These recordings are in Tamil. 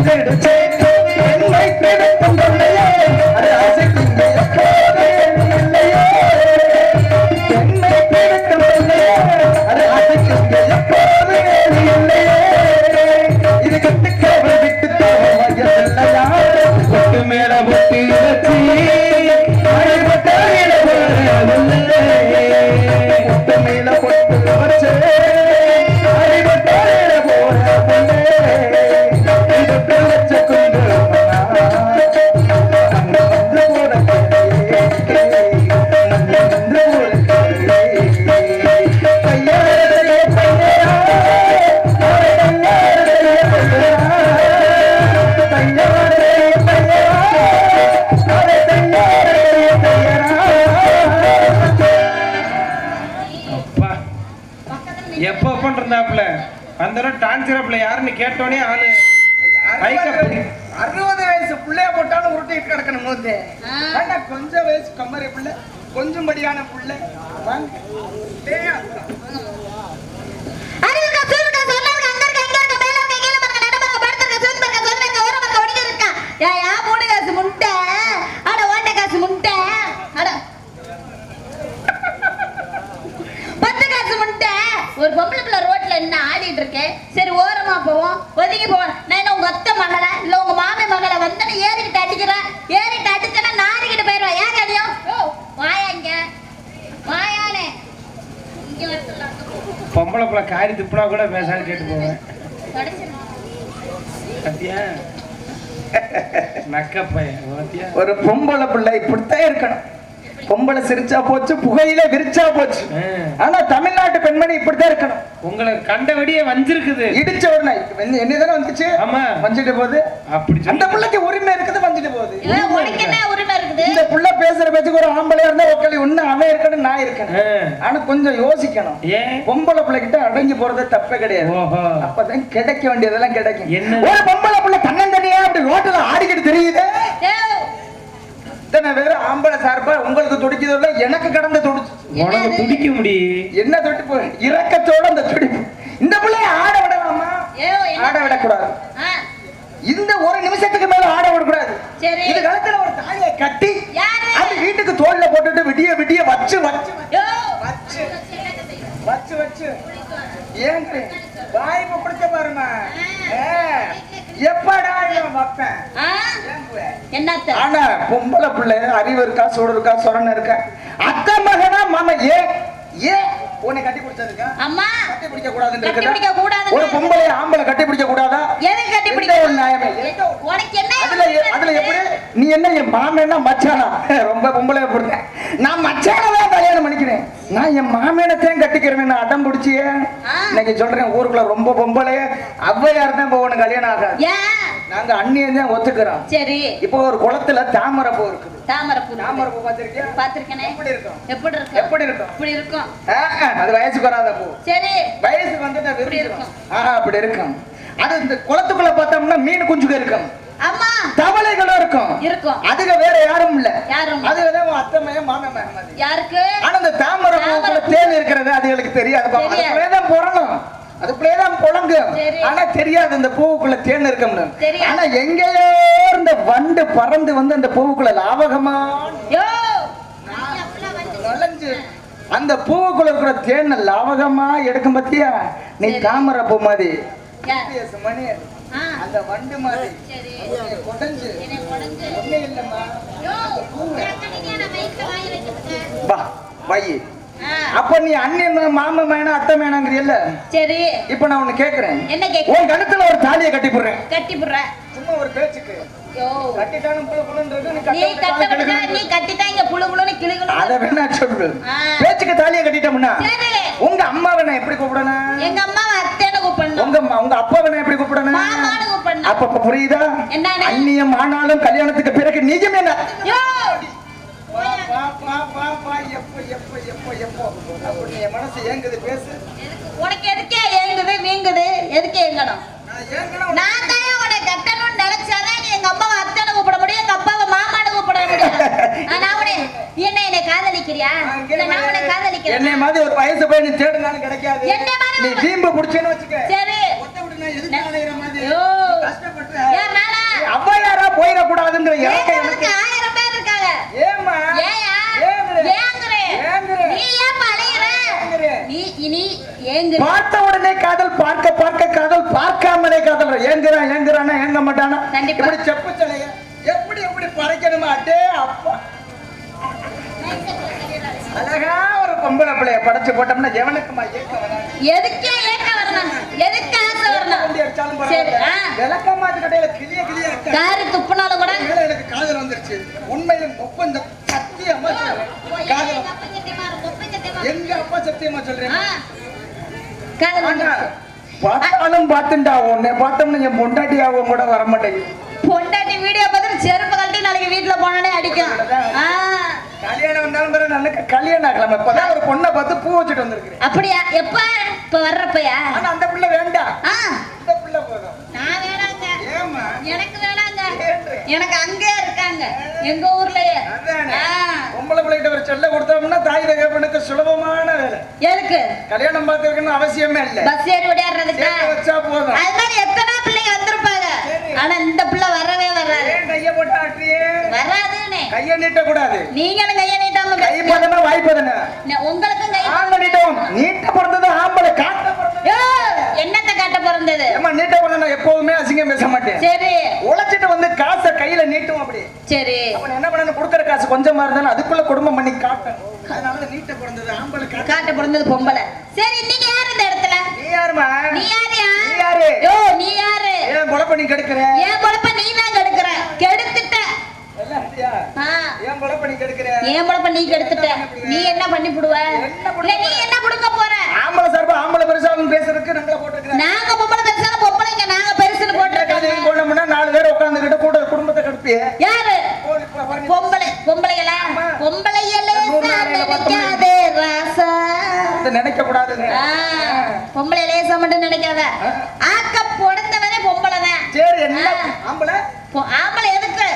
வந்தெடுச்சே என்னை பிடிக்கும் இல்லையே அது ஆசைக்கு எப்போது இல்லையே என்னை பிடிக்கும் இல்லையே அது ஆசைக்கு எப்போது இல்லையே இது கட்டுக்காவல் விட்டு இல்லையா பொட்டு மேல பொட்டி வச்சு அடிபட்டாயில பொட்டு மேல பொட்டு வச்சு அடிபட்டாயில போற பொண்ணே இது வச்ச கொண்டு எப்ப பண்றாப்ல அந்த டான்ஸ்ல யாருன்னு கேட்டோனே ஆளு 60 வயசு பிள்ளைய போட்டாலும் உருட்டிட்டு கிடக்கணும் நோந்து கொஞ்சம் வயசு கம்மரி பிள்ளை கொஞ்சம் படியான பிள்ளை ஒரு பொம்பளை பிள்ளை ரோட்ல என்ன ஆடிட்டு இருக்கேன். சரி ஓரமா போவோம், ஒதுங்கி போவோம். நான் என்ன உங்க அத்தை மகளை இல்ல உங்க மாமி மகளை வந்து ஏறிக்கிட்டு அடிக்கிறேன். ஏறிட்டு அடிச்சேன்னா நாரிக்கிட்டு போயிடுவா. ஏன் கதையும் வாயாங்க வாயானே பொம்பளை பிள்ளை காரி துப்புனா கூட பேசான்னு கேட்டு போவேன். ஒரு பொம்பளை பிள்ளை இப்படித்தான் இருக்கணும். பொம்பளை சிரிச்சா போச்சு, புகையில விரிச்சா போச்சு. ஆனா தமிழ்நாட்டு பெண்மணி இப்படித்தான் இருக்கணும். உங்களை கண்டபடியே வஞ்சிருக்குது. இடிச்ச உடனே என்னதானே வந்துச்சு. ஆமா வஞ்சிட்டு போகுது. அப்படி அந்த பிள்ளைக்கு உரிமை இருக்குது, வஞ்சிட்டு போகுது. இந்த புள்ள பேசுற பேச்சுக்கு ஒரு ஆம்பளையா இருந்தா ஒக்கலி ஒண்ணு அவன் இருக்கணும், நான் இருக்கணும். ஆனா கொஞ்சம் யோசிக்கணும். பொம்பளை பிள்ளைகிட்ட அடங்கி போறது தப்பே கிடையாது. அப்பதான் கிடைக்க வேண்டியதெல்லாம் கிடைக்கும். ஒரு பொம்பளை பிள்ளை தன்னந்தனியா அப்படி ரோட்டில் ஆடிக்கிட்டு தெரியுது. வேற ஆம்பளை சார்பா உங்களுக்கு துடிக்குதோ எனக்கு கடந்த துடிச்சு உனக்கு துடிக்க முடியும். என்ன துடிப்பு? இரக்கத்தோட அந்த துடிப்பு. இந்த பிள்ளைய ஆட விடலாமா? ஆட விடக்கூடாது. இந்த ஒரு நிமிஷத்துக்கு மேல ஆட விடக்கூடாது. இது காலத்துல ஒரு தாலியை கட்டி அது வீட்டுக்கு தோல்ல போட்டுட்டு விடிய விடிய வச்சு வச்சு வச்சு வச்சு வச்சு ஏங்க வாய்ப்பு பிடிச்ச பாருமா எப்படா வைப்பேன். ஆனா பொம்பளை பிள்ளை அறிவு இருக்கா, சூடு இருக்கா, சொரணை இருக்கா, அத்தை மகனா மாமா ஏன் உன்னை கட்டி பிடிச்சதுக்கா? அம்மா கட்டி பிடிக்க கூடாதுன்னு ஒரு பொம்பளை ஆம்பளை கட்டி பிடிக்க கூடாதா? எதுக்கு கட்டி பிடிக்க? ஒரு நியாயமே உனக்கு என்ன? அதுல எப்படி நீ என்ன என் மாமேனா மச்சானா? ரொம்ப பொம்பளை பிடிச்சேன் நான் மச்சானதான் கல்யாணம் பண்ணிக்கிறேன். நான் என் மாமேனத்தையும் கட்டிக்கிறேன் அடம் பிடிச்சியே. இன்னைக்கு சொல்றேன் ஊருக்குள்ள ரொம்ப பொம்பளை அவ்வையார் தான் போகணும், கல்யாணம் ஆகாது. நாங்க அண்ணியன் தான் ஒத்துக்கிறோம். சரி இப்போ ஒரு குளத்துல தாமரை பூ இருக்குது. தாமரை பூ பாத்திருக்கியா? பாத்திருக்கேன். எப்படி இருக்கும்? எப்படி இருக்கும்? எப்படி இருக்கும்? இப்படி இருக்கும். அது வயசுக்கு வராத பூ. சரி வயசுக்கு வந்துட்டா விரும்பி இருக்கும். அப்படி இருக்கும். அது இந்த குளத்துக்குள்ள பார்த்தோம்னா மீன் குஞ்சுக இருக்கும். அம்மா தவளைகளும் இருக்கும். இருக்கும். அதுக்கு வேற யாரும் இல்ல. யாரும் அதுதான் அத்தமையும் மாமன் யாருக்கு. ஆனா இந்த தாமரை பூக்குள்ள தேன் இருக்கிறது அதுகளுக்கு தெரியாது. அதுக்குள்ளேதான் போறணும், அதுக்குள்ளேதான் புழங்கு. ஆனா தெரியாது இந்த பூவுக்குள்ள தேன் இருக்கும்னு. ஆனா எங்கேயோ இந்த வண்டு பறந்து வந்து அந்த பூவுக்குள்ள லாவகமா நுழைஞ்சு அந்த பூவுக்குள்ள இருக்கிற தேன் லாவகமா எடுக்கும் பத்தியா. நீ தாமரை பூ மாதிரி மணி அந்த வண்டு மாதிரி கொடைஞ்சு ஒண்ணே இல்லம்மா வை. அப்ப நீ அண்ணன் மாமா மேனா அத்தை மேனாங்கறியல்ல. சரி இப்ப நான் உன்னை கேக்குறேன். என்ன கேக்குற? உன் கழுத்துல ஒரு தாலியை கட்டி போடுறேன். கட்டி போடுற சும்மா ஒரு பேச்சுக்கு. கட்டிட்டானும் புளு புளுன்றது நீ கட்டிட்டா இங்க புளு புளுன்னு கிளுகிளு. அத வேணா சொல்லு. பேச்சுக்கு தாலியை கட்டிட்டோம்னா உங்க அம்மாவை நான் எப்படி கூப்பிடணும்? எங்க அம்மாவை அத்தைன்னு கூப்பிடணும். உங்க அப்பாவை நான் எப்படி கூப்பிடணும்? மாமான்னு கூப்பிடணும். அப்ப புரியுதா? அண்ணியம் ஆனாலும் கல்யாணத்துக்கு பிறகு நீயும் என்ன மனசு ஏங்குது பேசு. உனக்கு எதுக்கே ஏங்குது வீங்குது? எதுக்கு ஏங்கணும்? நான் தான் உன்னை கட்டணும்னு நினைச்சாதான் நீ எங்க அம்மாவை அத்தைன்னு கூப்பிட முடியும், எங்க அப்பாவை மாமான்னு கூப்பிட முடியும். நான் உன்னை என்னை காதலிக்கிறியா? நான் உன்னை காதலிக்கிறேன். என்னை மாதிரி ஒரு வயசு போய் நீ தேடுனாலும் கிடைக்காது. என்ன மாதிரி நீ வீம்பு புடிச்சேன்னு வச்சுக்க. சரி கஷ்டப்பட்டு ஆளுங்கிற இறக்க எனக்கு 1000 பேர் இருக்காங்க. ஏம்மா ஏயா? ஏங்குற? ஏங்குற? ஏங்குற? நீ ஏன் அலையுற? ஏங்குற? நீ ஏங்குற? பார்த்த உடனே காதல், பார்க்க பார்க்க காதல், பார்க்காமலே காதல். ஏங்குறானா ஏங்க மாட்டானா? கண்டிப்பா. இப்படி செப்பு தலைய எப்படி பறைக்கணுமா? அடே அப்பா, அழகா ஒரு பொம்பளை பிள்ளைய படைச்சு போட்டோம்னா எவனுக்குமா ஏக்கம் வராது? எதுக்கே ஏக்கம் வரணும்? எதுக்கு ஆசை வரணும்? வண்டி அடிச்சாலும் சரி, பரவாயில்ல. விளக்கமாத்து கடையில கிளிய அடிச்சா காரி துப்புனாலும் கூட மேல எனக்கு காதல் வந்துருச்சு. உண்மையில ஒப்பந்தம் சத்தியமா சொல்றேன். காதல் எங்க அப்பா சத்தியமா சொல்றேன். காதல் ஆனா, வந்துருச்சு. பார்த்தாலும் பார்த்துண்டா உன்னை பார்த்தோம்னா என் பொண்டாட்டியாவும் கூட வர மாட்டேங்குது. பொண்டாட்டி வீடியோ பார்த்துட்டு செருப்பு கழட்டி நாளைக்கு வீட்டுல போனே அடிக்கும். கல்யாணம் வந்தாலும் பிறகு நல்ல கல்யாணம் ஆகலாம். இப்பதான் ஒரு பொண்ணை பார்த்து பூ வச்சுட்டு வந்திருக்கிறேன். அப்படியா? எப்ப? இப்ப வர்றப்பயா? ஆனா அந்த பிள்ளை வேண்டாம், ஆ, இந்த பிள்ளை போதும். நான் வேணாங்க. ஏம்மா? எனக்கு வேணாங்க. ஏன்று? எனக்கு அங்கே இருக்காங்க எங்க ஊர்லயே. அதானே. ஆ. பொம்பளை பிள்ளைகிட்ட ஒரு செல்ல கொடுத்தோம்னா தாய் தகப்பனுக்கு சுலபமான வேலை. எதுக்கு? கல்யாணம் பார்த்து வைக்கணும் அவசியமே இல்ல. பஸ் ஏறி விளையாடுறதுக்கு. சேர்த்து வச்சா போதும். அது மாதிரி எத்தனை பிள்ளைங்க வந்திருப்பாங்க. சரி. ஆனா இந்த பிள்ளை வரவே வராது. ஏன் கைய போட்டு ஆட்டுறியே? வராதுன்னு கைய நீட்ட கூடாது. நீங்களும் கையை நீட்டாம கை பதனா வாய் பதனா? உங்களுக்கும் கை. ஆங்க நீட்டம். நீட்ட பிறந்தது ஆம்பளை, காட்ட பிறந்தது. யோ, என்னத்தை காட்ட பிறந்தது? ஏம்மா நீட்ட பிறந்தா நான் எப்பவுமே அசிங்கம் பேச மாட்டேன். சரி உழைச்சிட்டு வந்து காசை கையில நீட்டும். அப்படி சரி. அவன் என்ன பண்ணணும்? கொடுக்குற காசு கொஞ்சமா இருந்தாலும் அதுக்குள்ள குடும்பம் பண்ணி காட்டணும். அதனால நீட்ட பிறந்தது ஆம்பளை காட்ட. காட்ட பிறந்தது பொம்பளை. சரி, நீங்க யாரு இந்த இடத்துல? நீ யாருமா? நீ யாரியா? நீ யாரு? யோ, நீ யாரு? ஏன் பொழப்ப நீ கெடுக்கிற? என் பொழப்ப நீ தான் கெடுக்கிற. கெடுத்துட்ட. எல்லாம் அப்படியா? ஆ, ஏன் பொழப்ப நீ கெடுக்கிற? என் பொழப்ப நீ கெடுத்துட்ட. நீ என்ன பண்ணி புடுவ? இல்ல, நீ என்ன புடுங்க போற? ஆம்பளை சார்பா ஆம்பளை பெருசாவும் பேசுறதுக்கு நம்மள போட்டுக்கிறேன். நாங்க பொம்பளை பெருசான பொம்பளைங்க, நாங்க பெருசுன்னு போட்டுருக்காங்க. போனோம்னா 4 பேர் உட்காந்துக்கிட்டு கூட குடும்பத்தை கடுப்பிய யாரு? பொம்பளைகளா? பொம்பளைகளே நினைக்காதே ராசா. நினைக்க கூடாதுங்க. பொம்பளை லேசா மட்டும் நினைக்காத. ஆக்க பொடுத்தவனே பொம்பளை தான். சரி, என்ன ஆம்பளை? ஆம்பளை எதுக்கு?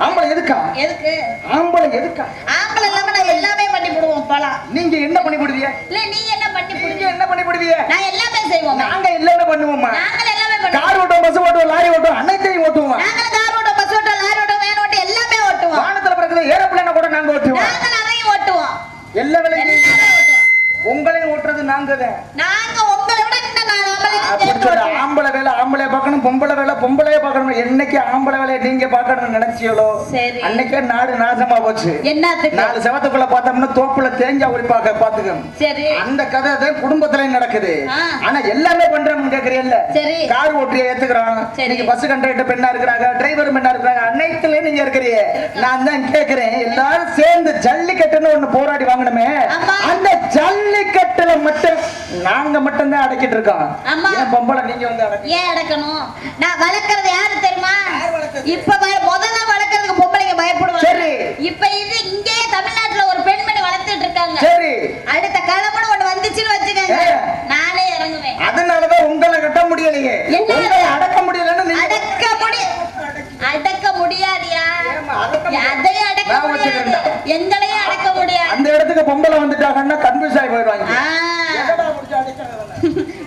ஆம்பளை எதுக்கா? எதுக்கு? ஆம்பளை எதுக்கா? ஆம்பளை இல்லாம நான் எல்லாமே பண்ணி போடுவோம் போலாம். நீங்க என்ன பண்ணி போடுவீங்க? இல்ல, நீ என்ன பண்ணி நீங்க போடுவீங்க? என்ன பண்ணி போடுவீங்க? நான் எல்லாமே செய்வோம். நாங்க எல்லாமே பண்ணுவோம்மா. நாங்கள் எல்லாமே பண்ணுவோம். கார் ஓட்டுவோம், பஸ் ஓட்டுவோம், லாரி ஓட்டுவோம், அனைத்தையும் ஓட்டுவோம். நாங்கள் கார் ஓட்டுவோம், பஸ் ஓட்டுவோம், லாரி ஓட்டுவோம், வேன் ஓட்டுவோம், எல்லாமே ஓட்டுவோம். வானத்துல பிறகு ஏரோப்ளேனை கூட நாங்க ஓட்டுவோம். நாங்கள் அதையும் ஓட்டுவோம். எல்லா வேலையும் எல்லாமே ஓட்டுவோம். உங்களையும் ஓட்டுறது நாங்க தான். நாங்க உங்களை விட இன்னும் நான் அப்படி ஆம்பளை சொல்ல, ஆம்பளை வேலை ஆம்பளைய பார்க்கணும், பொம்பளை வேலை பொம்பளைய பார்க்கணும். என்னைக்கு ஆம்பளை வேலையை நீங்க பார்க்கணும்னு நினைச்சீங்களோ சரி. அன்னைக்கே நாடு நாசமா போச்சு. என்னத்துக்கு? 4 செவத்துக்குள்ள பார்த்தோம்னா தோப்புல தேஞ்சா உரிப்பாக்க பாத்துக்கணும். சரி. அந்த கதை தான் குடும்பத்துல நடக்குது. ஆ. ஆனா எல்லாமே பண்றோம்னு கேக்குறீல்ல. சரி. கார் ஓட்டிய ஏத்துக்கிறாங்க. சரி. நீங்க பஸ் கண்டக்டர் பெண்ணா இருக்கிறாங்க, டிரைவர் பெண்ணா இருக்கிறாங்க, அனைத்துலயும் நீங்க இருக்கிறீங்க. நான் தான் கேக்குறேன், எல்லாரும் சேர்ந்து ஜல்லிக்கட்டுன்னு ஒண்ணு போராடி வாங்கணுமே. ஆமா. அந்த ஜல்லிக்கட்டுல மட்டும் நாங்க மட்டும் தான் அடக்கிட்டு இருக்கோம். ஆமா. ஏன் பொம்பளை நீங்க வந்து அடக்கி? ஏன் அடக்கணும்? நான் வளர்க்கறது யாரு தெரியுமா? யார் வளர்க்கறது? இப்ப முதல்ல வளர்க்கறதுக்கு பொம்பளைங்க பயப்படுவாங்க. சரி. இப்ப இது இங்கேயே தமிழ்நாட்டுல ஒரு பெண்மணி வளர்த்துட்டு இருக்காங்க. சரி. அடுத்த கிழமன்னு ஒண்ணு வந்துச்சுன்னு வச்சுக்கோங்க, நானே இறங்குவேன். அதனாலதான் உங்களை கட்ட முடியலையே. என்ன? உங்களை அடக்க முடியலன்னு நீங்க அடக்க முடியாதியா? ஏம்மா, அடக்க அதையும் அடக்க நான் முடியாது, வச்சுக்கிறேன். எங்களையும் அடக்க முடியாது. அந்த இடத்துக்கு பொம்பளை வந்துட்டாங்கன்னா கன்ஃபியூஸ் ஆகி போயிடுவாங்க. எதடா முடிச்சு அடிச்சாங்க?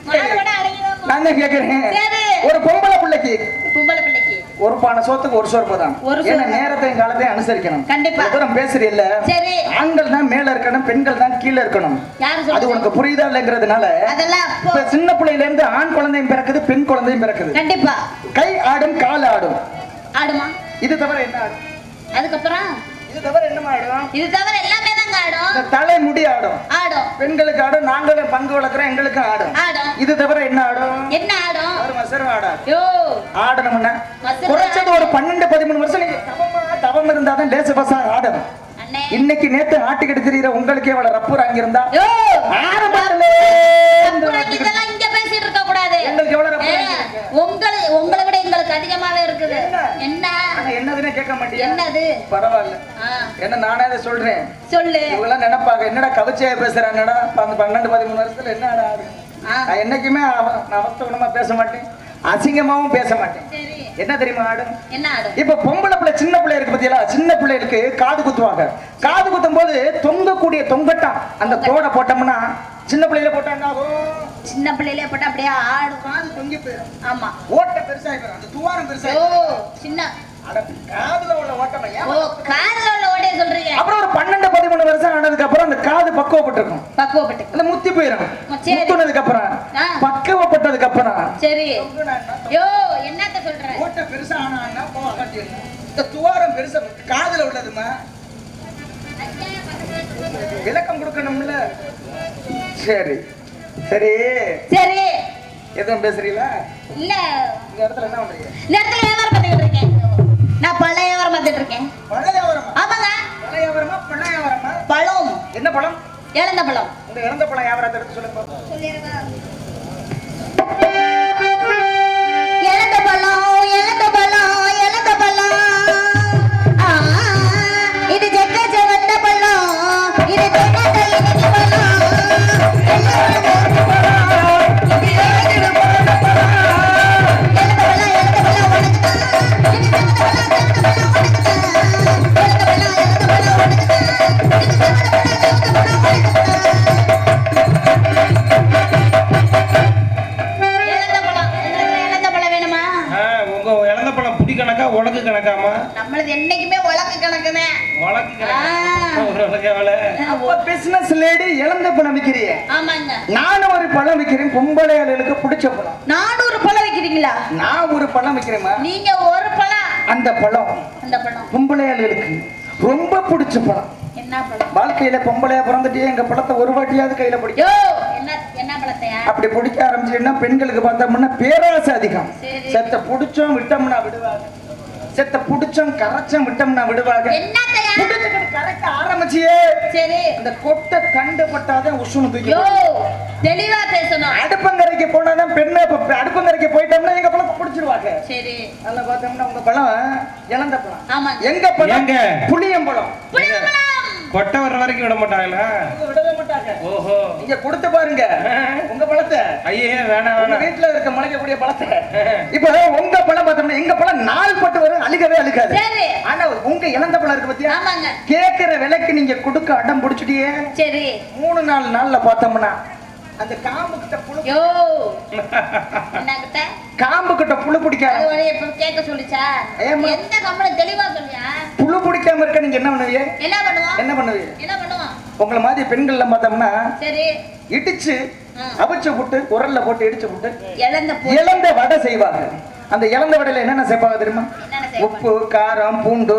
மானோட அடங்கிதான் போ. நான் தான் கேக்குறேன், சரி. ஒரு பொம்பளை பிள்ளைக்கு பொம்பளை பிள்ளைக்கு ஒரு பானை சோத்துக்கு ஒரு சோறு தான். ஒரு சோறு. ஏன்னா நேரத்தையும் காலத்தையும் அனுசரிக்கணும். கண்டிப்பா. இவ்வளவு தூரம் பேசுறீல்ல. சரி. ஆண்கள் தான் மேல இருக்கணும், பெண்கள் தான் கீழே இருக்கணும். யாரு அது சொல்றது? உனக்கு புரியுதா இல்லைங்கிறதுனால அதெல்லாம் அப்போ. இப்ப சின்ன பிள்ளையில இருந்து ஆண் குழந்தையும் பிறக்குது, பெண் குழந்தையும் பிறக்குது. கண்டிப்பா. கை ஆடும், கால் ஆடும். ஆடுமா? இது தவிர என்ன ஆடும்? அதுக்கப்புறம் இது தவிர என்னமா ஆடும்? இது தவிர எல்லாமே தாங்க ஆடும். இந்த தலை முடி ஆடும். ஆடும். பெண்களுக்கு ஆடும், நாங்களும் பங்கு வளர்க்குறோம், எங்களுக்கு ஆடும். ஆடும். இது தவிர என்ன ஆடும்? என்ன ஆடும்? ஒரு மசரம் ஆடாது. யோ, ஆடணும்னா மசரம் குறைச்சது ஒரு 12-13 வருஷம் நீங்க தவம் இருந்தாதான் லேச பசா ஆடணும். அண்ணே. இன்னைக்கு நேத்து ஆட்டுக்கிட்டு தெரியுற உங்களுக்கே அவளை ரப்பூர் அங்கிருந்தா யோ, ஆரம்பத்திலே அப்புறம் இதெல்லாம் இங்க பேசிட்டு இருக்க கூடாது. எங்களுக்கு எவ்வளவு ரப்பூர் ஏ, உங்களை விட எங்களுக்கு அதிகமாவே இருக்குது. என்ன? ஆனா என்னதுன்னு கேட்க மாட்டீங்க. என்னது? பரவாயில்ல. ஆ, என்ன நானே அதை சொல்றேன். சொல்லு. இவங்கெல்லாம் நினைப்பாங்க, என்னடா கவிச்சையா பேசுறாங்கடா, அந்த 12-13 வருஷத்துல என்ன ஆடு. ஆ. நான் என்னைக்குமே நான் அவஸ்தகுணமா பேச மாட்டேன், அசிங்கமாவும் பேச மாட்டேன். சரி. என்ன தெரியுமா ஆடும்? என்ன ஆடும்? இப்ப பொம்பளை பிள்ளை சின்ன பிள்ளை இருக்கு பத்தியா, சின்ன பிள்ளைகளுக்கு காது குத்துவாங்க. காது குத்தும் போது தொங்கக்கூடிய தொங்கட்டான் அந்த தோடை போட்டோம்னா, சின்ன பிள்ளையில போட்டா என்ன ஆகும்? சின்ன பிள்ளையிலே போட்டு அப்படியே ஆடும். காது தொங்கி போயிடும். ஆமா. ஓட்டை பெருசாகி போயிடும். அந்த துவாரம் யோ, பெருசாகி சின்ன காதுல உள்ள ஓட்டமா ஓ காதுல உள்ள ஓட்டைய சொல்றீங்க. அப்புறம் ஒரு 12-13 வருஷம் ஆனதுக்கு அப்புறம் அந்த காது பக்குவப்பட்டிருக்கும். பக்குவப்பட்டு அந்த முத்தி போயிடும். சரி. முத்துனதுக்கு அப்புறம் பக்குவப்பட்டதுக்கு அப்புறம் சரி. யோ என்னத்த சொல்ற? ஓட்ட பெருசா ஆனா போ அகட்டிடணும். இந்த துவாரம் பெருசா காதுல உள்ளதுமா விளக்கம் கொடுக்கணும்ல. சரி சரி சரி. எதுவும் பேசுறீங்களா? இல்ல இந்த இடத்துல என்ன பண்றீங்க? இந்த இடத்துல வியாபாரம் பார்த்துக்கிட்டு இருக்கேன். நான் பழ வியாபாரம் பார்த்துட்டு இருக்கேன். பழ வியாபாரமா? ஆமாங்க. பழ வியாபாரமா பழ வியாபாரமா? பழம். என்ன பழம்? இழந்த பழம். இந்த இறந்த பழம் வியாபாரத்தை எடுத்து சொல்லுங்க. சொல்லிருங்க. இழந்த பழம் இழந்த பழம் இழந்த பழம். இது ஜெக்க ஜெவந்த பழம். இது ஜெக்க இனிக்கு பழம். உலக்கு கணக்காமா? நம்மளது என்னைக்குமே உலக்கு கணக்குமே. உலக்கு கணக்கு. பிசினஸ் லேடி இழந்த பழம் விக்கிறீங்க. ஆமாங்க. நானும் ஒரு பழம் விக்கிறேன். பொம்பளையாளுக்கு பிடிச்ச பழம். நானும் ஒரு பழம் விக்கிறீங்களா? நான் ஒரு பழம் விக்கிறேமா. நீங்க ஒரு பழம். அந்த பழம் பொம்பளையாளுக்கு ரொம்ப பிடிச்ச பழம். என்ன பழம்? வாழ்க்கையில பொம்பளையா பிறந்துட்டே எங்க பழத்தை ஒரு வாட்டியாவது கையில பிடிக்கும். என்ன பழத்தையா? அப்படி பிடிக்க ஆரம்பிச்சுன்னா பெண்களுக்கு பார்த்தோம்னா பேராசை அதிகம். செத்த புடிச்சோம் விட்டோம்னா விடுவாங்க. செத்த புடிச்சோம் கரைச்சோம் விட்டோம்னா விடுவாங்க. என்னத்தையா? புடிச்சுக்கிட்டு கரைக்க ஆரம்பிச்சியே. சரி. அந்த கொட்டை கண்டு பட்டாதான் உசுன்னு தூக்கி. தெளிவா பேசணும். அடுப்பங்கரைக்கு போனாதான் பெண்ணு அடுப்பங்கரைக்கு போயிட்டோம்னா எங்க பழத்தை புடிச்சிருவாங்க. சரி. நல்லா பார்த்தோம்னா உங்க பழம் இழந்த பழம். ஆமா. எங்க பழம்? புளியம்பழம். கொட்டை வர்ற வரைக்கும் விட மாட்டாங்களா? விடவே மாட்டாங்க. ஓஹோ. நீங்க கொடுத்து பாருங்க உங்க பழத்தை. ஐயே வேணாம் வேணாம். வீட்டுல இருக்க முளைக்கக்கூடிய பழத்தை. இப்ப உங்க பழம் பார்த்தோம்னா எங்க பழம் நாள் பட்டு வரும், அழுகவே அழுகாது. ஆனா உங்க இழந்த பழம் இருக்கு பத்தியா? ஆமாங்க. கேக்குற விலைக்கு நீங்க கொடுக்க அடம் பிடிச்சிட்டியே. சரி. 3-4 நாள்ல பார்த்தோம்னா அந்த காம்பு கிட்ட புழு. யோ என்ன கிட்ட? காம்பு கிட்ட புழு பிடிக்காது. அது வரைய இப்ப கேட்க சொல்லுச்சா? எந்த கம்பளம் தெளிவா சொல்லியா? புழு பிடிக்காம இருக்க நீங்க என்ன பண்ணுவீங்க? என்ன பண்ணுவோம்? என்ன பண்ணுவீங்க? என்ன பண்ணுவோம்? உங்களை மாதிரி பெண்கள்ல பார்த்தோம்னா சரி இடிச்சு அவிச்சு போட்டு உரல்ல போட்டு இடிச்சு போட்டு இழந்த வடை செய்வாங்க. அந்த இழந்த வடையில என்னென்ன சேர்ப்பாங்க தெரியுமா? உப்பு, காரம், பூண்டு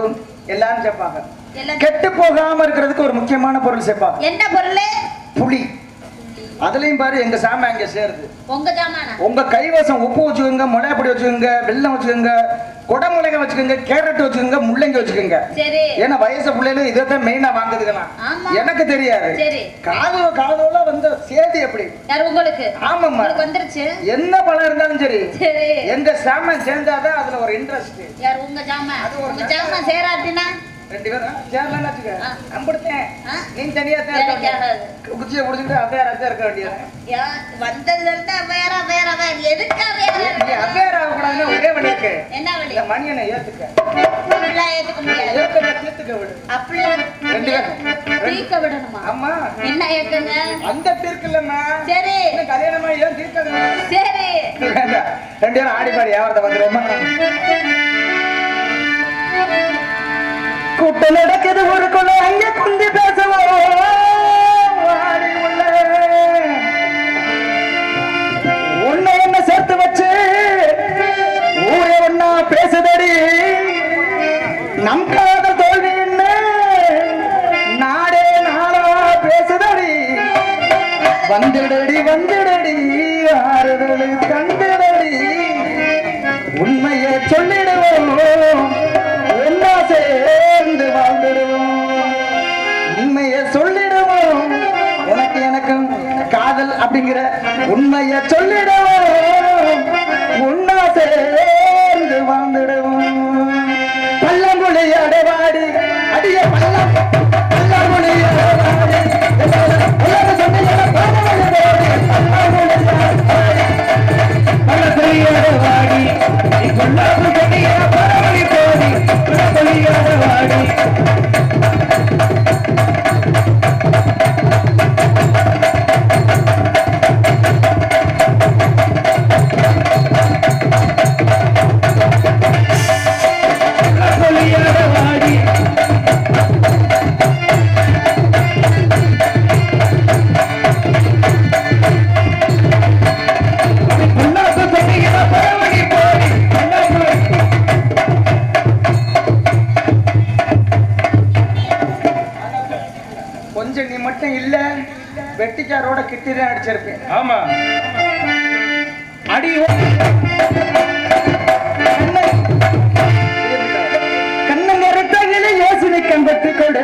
எல்லாம் சேர்ப்பாங்க. கெட்டு போகாம இருக்கிறதுக்கு ஒரு முக்கியமான பொருள் சேர்ப்பாங்க. என்ன பொருள்? புளி. அதுலயும் பாரு எங்க சாம அங்க சேருது. உங்க கைவசம் உப்பு வச்சுக்கோங்க, மிளகாய் வச்சுக்கோங்க, வெல்லம் வச்சுக்கோங்க, கொடமிளகா வச்சுக்கோங்க, கேரட் வச்சுக்கோங்க, முள்ளங்கி வச்சுக்கோங்க. ஏன்னா வயசு பிள்ளைகளும் இதைத்தான் மெயினா வாங்குதுக்கலாம். எனக்கு தெரியாது. காதோல வந்து சேதி எப்படி உங்களுக்கு? ஆமாம்மா வந்துருச்சு. என்ன பழம் இருந்தாலும் சரி எங்க சாமன் சேர்ந்தாதான் அதுல ஒரு இன்ட்ரெஸ்ட். உங்க சாமன் சேராட்டினா 2 பேரும் சேரலாம் வச்சுக்க. நம்பிடுத்தேன் நீ தனியா குச்சியை முடிச்சுட்டு அவ்வையாரா இருக்க வேண்டியது. வந்ததுல இருந்து அவ்வையாரா எதுக்கு அவ்வையாரா ஆகக்கூடாதுன்னு ஒரே வழி இருக்கு. என்ன வழி? மணியனை ஏத்துக்க. ஏத்துக்க முடியாது. ஏத்துக்க விடு. அப்படிலாம் 2 பேரும் தீர்க்க விடணுமா? ஆமா. என்ன ஏத்துங்க? அந்த தீர்க்க இல்லம்மா. சரி. கல்யாணமா ஏன் தீர்க்க? சரி. 2 பேரும் ஆடி பாடி வியாபாரத்தை வந்துருமா? கூட்ட நடக்குது ஒரு கொலை அங்க குந்தி பேசுவோம். உன்னை என்ன சேர்த்து வச்சு ஊரே ஒன்னா பேசுதடி. நம் காதல் தோல்வி என்ன நாடே நாளா பேசுதடி. வந்துடடி வந்துடடி ஆறுதல் தந்துடடி. உண்மையை சொல்லிடுவோம் ஒன்னா சேர்ந்து வாழ்ந்துடுவோம். உண்மைய சொல்லிடுவோம். உனக்கு எனக்கும் காதல் அப்படிங்கிற உண்மைய சொல்லிடுவோம். ஒன்னா சேர்ந்து வாழ்ந்துடுவோம். பள்ளங்குழி அடைவாடி அடிய பள்ளங்குழி அடைவாடி வாடி. இல்ல வெட்டிக்காரோட கிட்டிதான் அடிச்சிருப்பேன். ஆமா அடி கண்ணங்கருத்தகில யோசனை கண்டத்து கொடு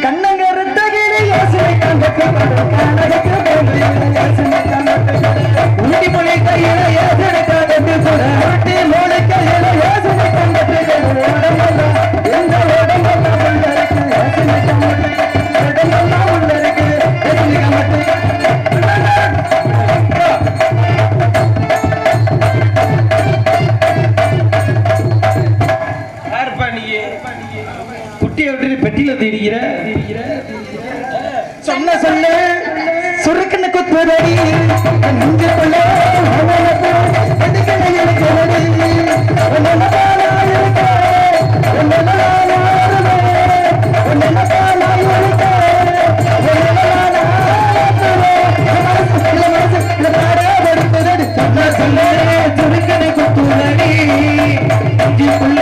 கண்ணங்கருத்தகில யோசனை கண்டத்து கொடு யோசனை கண்டத்து ஊட்டி மொழி கையில யோசனை கண்டத்து கொடு ஊட்டி மொழி கையில யோசனை கண்டத்து கொடு உடம்பெல்லாம் எந்த உடம்பெல்லாம் உள்ள இருக்கு யோசனை கண்டத்து உடம்பெல்லாம் உள்ள இருக்கு யோசனை கண்டத்து குட்டியை விட்டு பெட்டியில தேடிக்கிற சொன்ன சொல்ல சுருக்கன குத்துறடி நெஞ்சுக்குள்ள சுருக்கனை குத்துறடி நெஞ்சுக்குள்ள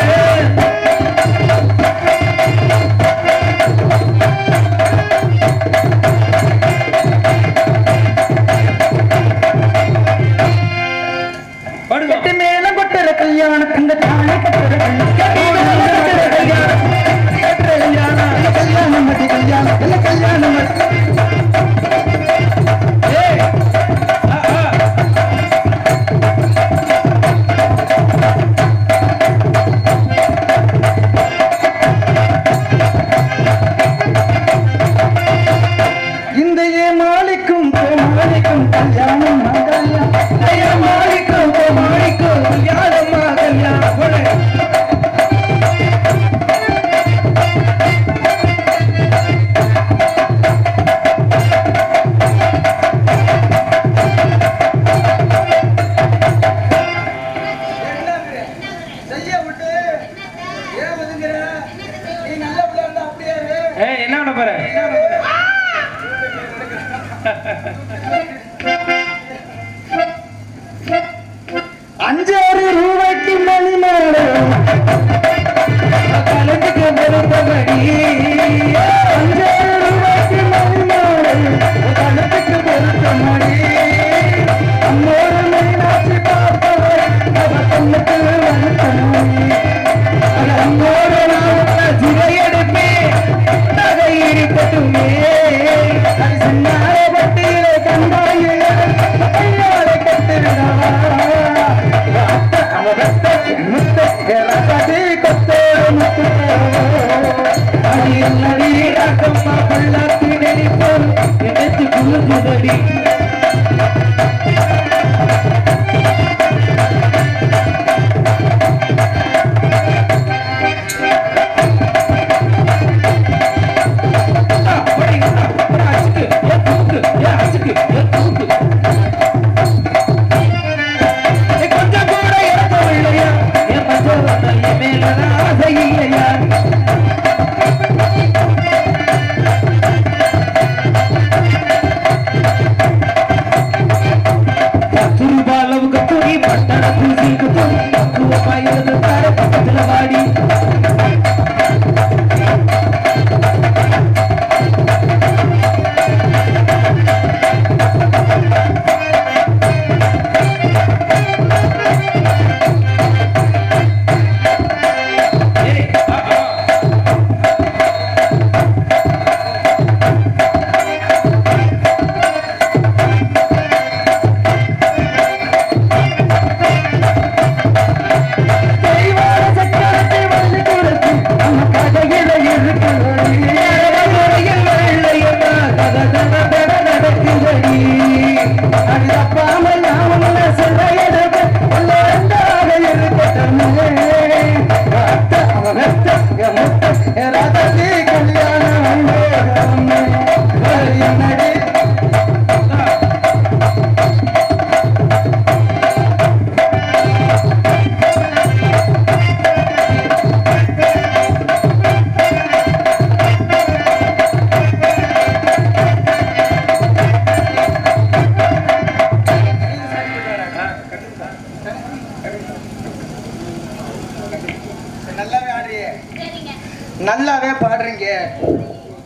நல்லாவே பாடுறீங்க.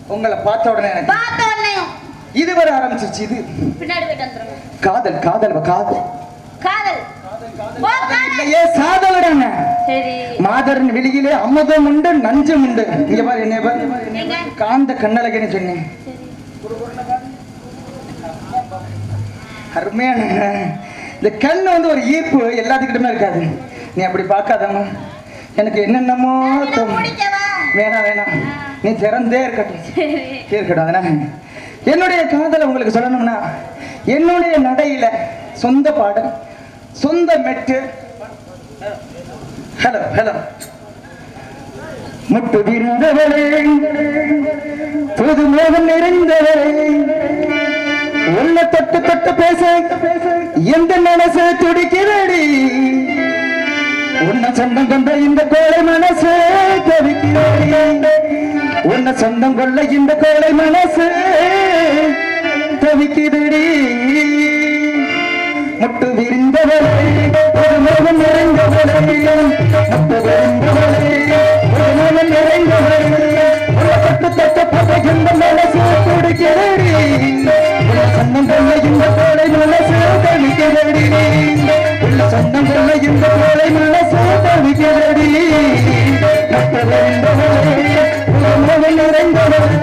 உங்களை பார்த்த உடனே வர ஆரம்பிச்சிருச்சு. இது பின்னாடி போயிட்டு வந்துருங்க. காதல் காதல் காதல் காதல் இல்லையே சாதவிடாங்க. சரி மாதரின் வெளியிலே அமுதம் உண்டு நஞ்சம் உண்டு. இங்க பாரு என்ன பாரு காந்த கண்ணழகன்னு சொன்னேன். அருமையான இந்த கண்ணு வந்து ஒரு ஈர்ப்பு எல்லாத்துக்கிட்டுமே இருக்காது. நீ அப்படி பார்க்காதம்மா. எனக்கு என்னென்னமோ வேணாம் வேணாம் நீ திறந்தே இருக்கட்டும். அதனால என்னுடைய காதலை உங்களுக்கு சொல்லணும்னா என்னுடைய நடையில சொந்த பாடல் சொந்த மெட்டு. ஹலோ ஹலோ முட்டு விருந்தவரே புது மோகம் நிறைந்தவரே உன்னை தொட்டு தொட்டு பேச எந்த மனசு துடிக்கிறடி உன்னை சொந்தம் கொண்ட இந்த கோளை மனசு தவிக்கிறடி உன்னை சொந்தம் கொள்ள இந்த கோளை மனசு தவிக்கிறடி முட்டு விரிந்தவளே ஒரு மோகம் நிறைந்தவளே முட்டு விரிந்தவளே ஒரு மோகம் நிறைந்தவளே உன்னை தொட்டு தொட்டு பேச எந்த மனசு துடிக்கிறடி உன்னை சொந்தம் கொள்ள இந்த கோளை மனசு தவிக்கிறடி உன்னை சொந்தம் கொள்ள இந்த கோளை மனசு தவிக்கிறடி முட்டு விரிந்தவளே ஒரு மோகம் நிறைந்தவளே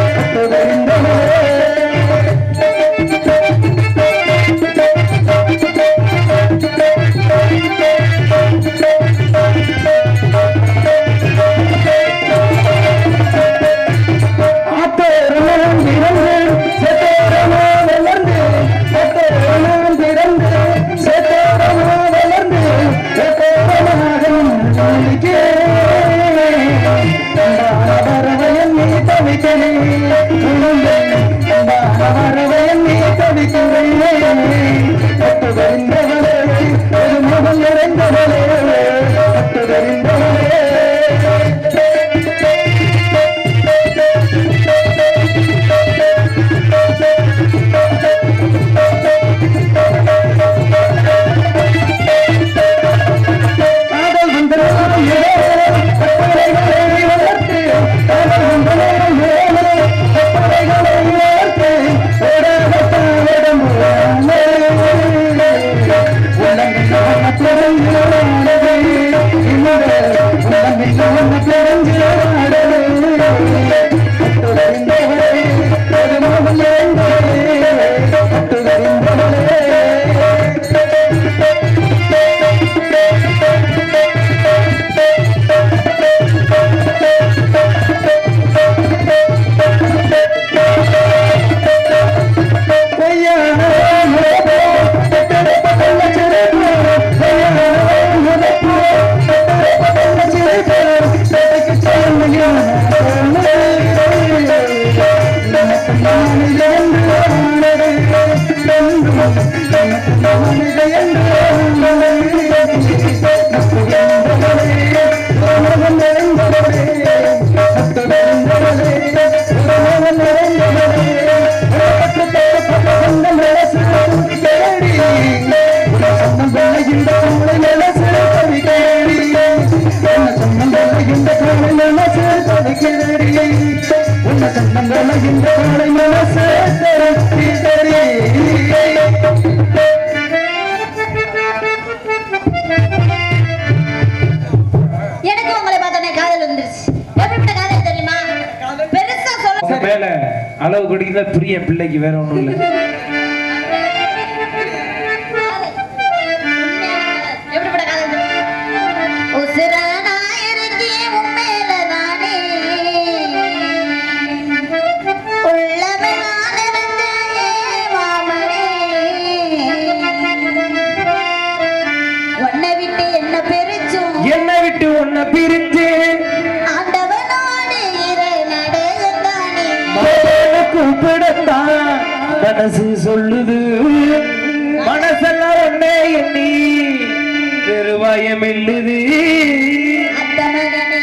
முட்டு விரிந்தவளே எனக்கு உங்களை பார்த்தோன்னே காதல் வந்துருச்சு. எப்படிப்பட்ட காதல் தெரியுமா? பெருசா சொல்ல மேல அளவு குடிக்கிறத பிரிய பிள்ளைக்கு வேற ஒண்ணும் இல்லை. எப்படிப்பட்ட காதல் உசிரானாயிருக்கே உண்மையிலதானே உள்ளவே நான் இருந்தே மாமனே உன்னை விட்டு என்ன பிரிச்சும் என்னை விட்டு உன்னை பிரிஞ்சு ஆண்டவனோடு இரு நடையந்தானே கூப்பிடத்தான் மனசு சொல்லுது மனசெல்லாம் ஒன்னே எண்ணி பெருவாயம் இல்லுது அத்த மகனே